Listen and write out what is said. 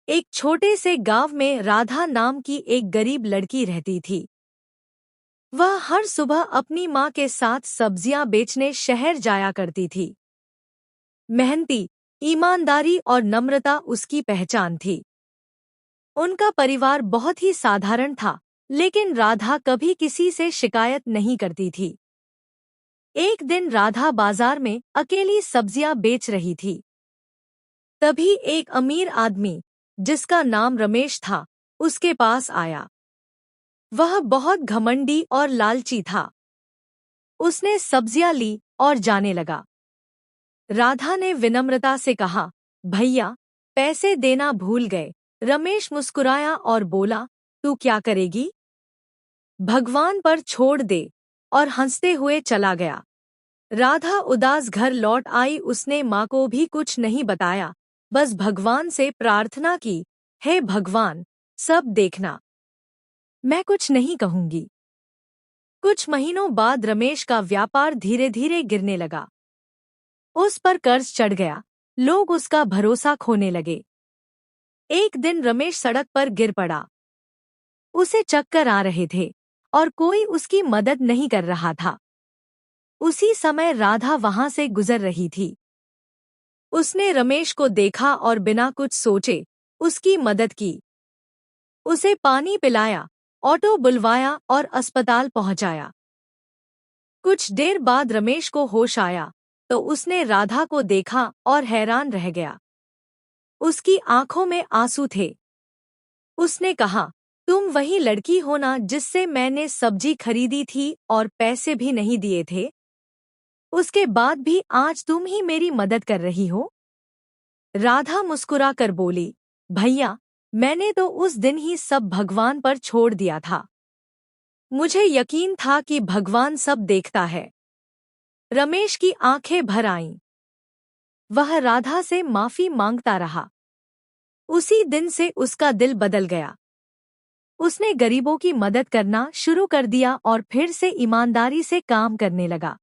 एक छोटे से गांव में राधा नाम की एक गरीब लड़की रहती थी। वह हर सुबह अपनी माँ के साथ सब्जियां बेचने शहर जाया करती थी। मेहनती, ईमानदारी और नम्रता उसकी पहचान थी। उनका परिवार बहुत ही साधारण था, लेकिन राधा कभी किसी से शिकायत नहीं करती थी। एक दिन राधा बाजार में अकेली सब्जियां बेच रही थी। तभी एक अमीर आदमी, जिसका नाम रमेश था, उसके पास आया। वह बहुत घमंडी और लालची था। उसने सब्जियां ली और जाने लगा। राधा ने विनम्रता से कहा, भैया, पैसे देना भूल गए। रमेश मुस्कुराया और बोला, तू क्या करेगी? भगवान पर छोड़ दे, और हंसते हुए चला गया। राधा उदास घर लौट आई। उसने माँ को भी कुछ नहीं बताया, बस भगवान से प्रार्थना की, हे भगवान, सब देखना, मैं कुछ नहीं कहूंगी। कुछ महीनों बाद रमेश का व्यापार धीरे धीरे गिरने लगा। उस पर कर्ज चढ़ गया। लोग उसका भरोसा खोने लगे। एक दिन रमेश सड़क पर गिर पड़ा। उसे चक्कर आ रहे थे और कोई उसकी मदद नहीं कर रहा था। उसी समय राधा वहां से गुजर रही थी। उसने रमेश को देखा और बिना कुछ सोचे उसकी मदद की। उसे पानी पिलाया, ऑटो बुलवाया और अस्पताल पहुंचाया। कुछ देर बाद रमेश को होश आया तो उसने राधा को देखा और हैरान रह गया। उसकी आंखों में आंसू थे। उसने कहा, तुम वही लड़की हो ना जिससे मैंने सब्जी खरीदी थी और पैसे भी नहीं दिए थे? उसके बाद भी आज तुम ही मेरी मदद कर रही हो? राधा मुस्कुरा कर बोली, भैया, मैंने तो उस दिन ही सब भगवान पर छोड़ दिया था। मुझे यकीन था कि भगवान सब देखता है। रमेश की आंखें भर आईं। वह राधा से माफी मांगता रहा। उसी दिन से उसका दिल बदल गया। उसने गरीबों की मदद करना शुरू कर दिया और फिर से ईमानदारी से काम करने लगा।